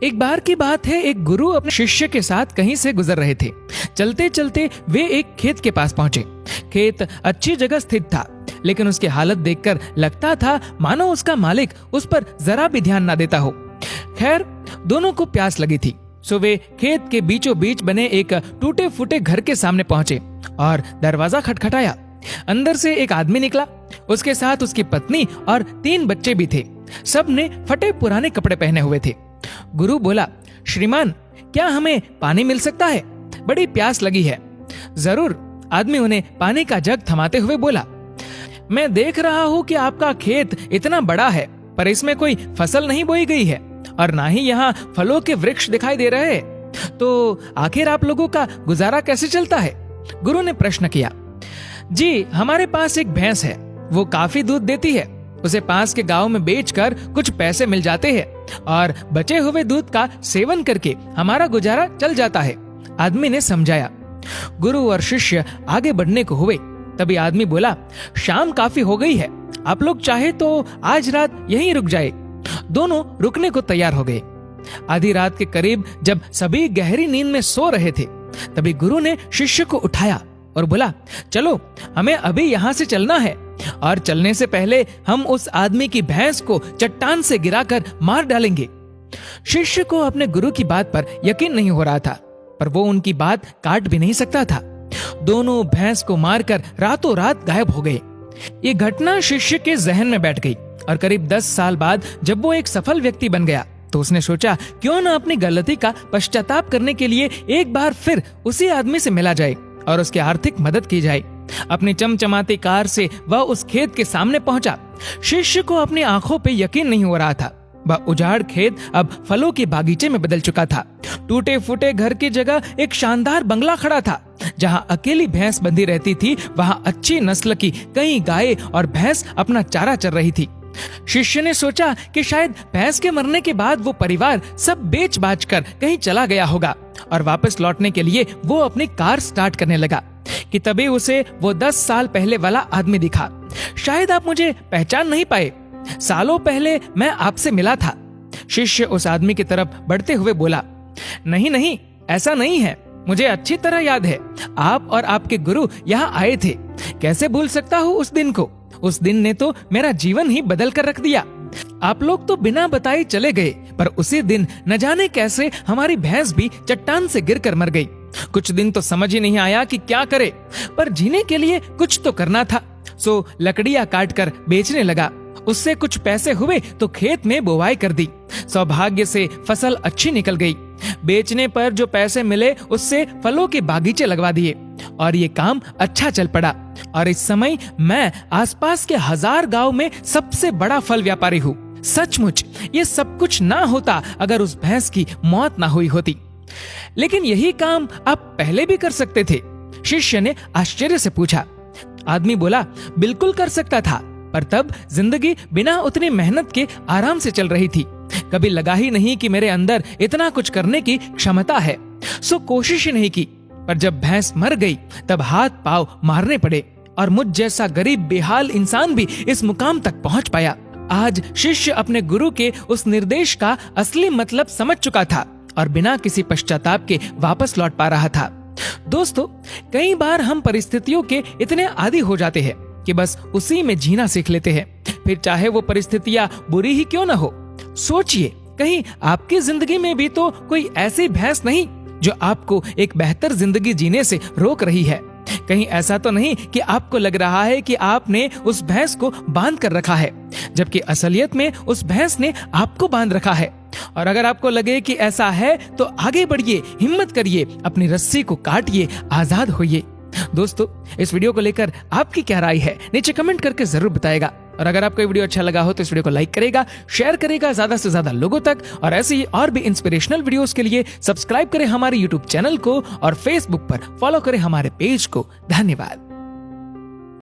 एक बार की बात है, एक गुरु अपने शिष्य के साथ कहीं से गुजर रहे थे। चलते चलते वे एक खेत के पास पहुंचे। खेत अच्छी जगह स्थित था, लेकिन उसकी हालत देखकर लगता था मानो उसका मालिक उस पर जरा भी ध्यान ना देता हो। खैर, दोनों को प्यास लगी थी, सो वे खेत के बीचों बीच बने एक टूटे फूटे घर के सामने पहुंचे और दरवाजा खटखटाया। अंदर से एक आदमी निकला, उसके साथ उसकी पत्नी और 3 बच्चे भी थे। सब ने फटे पुराने कपड़े पहने हुए थे। गुरु बोला, श्रीमान, क्या हमें पानी मिल सकता है? बड़ी प्यास लगी है। जरूर, आदमी उन्हें पानी का जग थमाते हुए बोला। मैं देख रहा हूँ कि आपका खेत इतना बड़ा है, पर इसमें कोई फसल नहीं बोई गई है और ना ही यहाँ फलों के वृक्ष दिखाई दे रहे हैं। तो आखिर आप लोगों का गुजारा कैसे चलता है? गुरु ने प्रश्न किया। जी, हमारे पास एक भैंस है, वो काफी दूध देती है। उसे पास के गांव में बेचकर कुछ पैसे मिल जाते हैं और बचे हुए दूध का सेवन करके हमारा गुजारा चल जाता है, आदमी ने समझाया। गुरु और शिष्य आगे बढ़ने को हुए, तभी आदमी बोला, शाम काफी हो गई है, आप लोग चाहे तो आज रात यहीं रुक जाए। दोनों रुकने को तैयार हो गए। आधी रात के करीब जब सभी गहरी नींद में सो रहे थे, तभी गुरु ने शिष्य को उठाया और बोला, चलो, हमें अभी यहाँ से चलना है और चलने से पहले हम उस आदमी की भैंस को चट्टान से गिराकर मार डालेंगे। शिष्य को अपने गुरु की बात पर यकीन नहीं हो रहा था, पर वो उनकी बात काट भी नहीं सकता था। दोनों भैंस को मारकर रातों रात गायब हो गए। ये घटना शिष्य के जहन में बैठ गई और करीब 10 साल बाद जब वो एक सफल व्यक्ति बन गया, तो उसने सोचा, क्यों न अपनी गलती का पश्चाताप करने के लिए एक बार फिर उसी आदमी से मिला जाए और उसकी आर्थिक मदद की जाए। अपनी चमचमाती कार से वह उस खेत के सामने पहुंचा। शिष्य को अपनी आंखों पे यकीन नहीं हो रहा था। वह उजाड़ खेत अब फलों के बागीचे में बदल चुका था। टूटे फूटे घर की जगह एक शानदार बंगला खड़ा था। जहां अकेली भैंस बंधी रहती थी, वहां अच्छी नस्ल की कई गायें और भैंस अपना चारा चर रही थी। शिष्य ने सोचा कि शायद भैंस के मरने के बाद वो परिवार सब बेच बाच कर कहीं चला गया होगा और वापस लौटने के लिए वो अपनी कार स्टार्ट करने लगा कि तभी उसे वो 10 साल पहले वाला आदमी दिखा। शायद आप मुझे पहचान नहीं पाए, सालों पहले मैं आपसे मिला था। शिष्य उस आदमी की तरफ बढ़ते हुए बोला, नहीं नहीं, ऐसा नहीं है, मुझे अच्छी तरह याद है, आप और आपके गुरु यहाँ आए थे। कैसे भूल सकता हूँ उस दिन को? उस दिन ने तो मेरा जीवन ही बदल कर रख दिया। आप लोग तो बिना बताए चले गए, पर उसी दिन न जाने कैसे हमारी भैंस भी चट्टान से गिरकर मर गई। कुछ दिन तो समझ ही नहीं आया कि क्या करे, पर जीने के लिए कुछ तो करना था, सो लकड़ियां काट कर बेचने लगा। उससे कुछ पैसे हुए तो खेत में बुवाई कर दी। सौभाग्य से फसल अच्छी निकल गई। बेचने पर जो पैसे मिले उससे फलों के बागीचे लगवा दिए और ये काम अच्छा चल पड़ा। और इस समय मैं आसपास के 1000 गांव में सबसे बड़ा फल व्यापारी हूँ। सचमुच ये सब कुछ ना होता अगर उस भैंस की मौत ना हुई होती। लेकिन यही काम आप पहले भी कर सकते थे? शिष्य ने आश्चर्य से पूछा। आदमी बोला, बिल्कुल कर सकता था, पर तब जिंदगी बिना उतनी मेहनत के आराम से चल रही थी। कभी लगा ही नहीं कि मेरे अंदर इतना कुछ करने की क्षमता है, सो कोशिश ही नहीं की। पर जब भैंस मर गई तब हाथ पांव मारने पड़े और मुझ जैसा गरीब बेहाल इंसान भी इस मुकाम तक पहुंच पाया। आज शिष्य अपने गुरु के उस निर्देश का असली मतलब समझ चुका था और बिना किसी पश्चाताप के वापस लौट पा रहा था। दोस्तों, कई बार हम परिस्थितियों के इतने आदी हो जाते हैं कि बस उसी में जीना सीख लेते हैं, फिर चाहे वो परिस्थितियां बुरी ही क्यों न हो। सोचिए, कहीं आपकी जिंदगी में भी तो कोई ऐसी भैंस नहीं जो आपको एक बेहतर जिंदगी जीने से रोक रही है। कहीं ऐसा तो नहीं कि आपको लग रहा है कि आपने उस भैंस को बांध कर रखा है, जबकि असलियत में उस भैंस ने आपको बांध रखा है। और अगर आपको लगे कि ऐसा है तो आगे बढ़िए, हिम्मत करिए, अपनी रस्सी को काटिए, आजाद होइए। दोस्तों, इस वीडियो को लेकर आपकी क्या राय है नीचे कमेंट करके जरूर बताएगा। और अगर आपको ये वीडियो अच्छा लगा हो तो इस वीडियो को लाइक करेगा, शेयर करेगा ज्यादा से ज्यादा लोगों तक। और ऐसे ही और भी इंस्पिरेशनल वीडियोस के लिए सब्सक्राइब करें हमारे यूट्यूब चैनल को और फेसबुक पर फॉलो करें हमारे पेज को। धन्यवाद।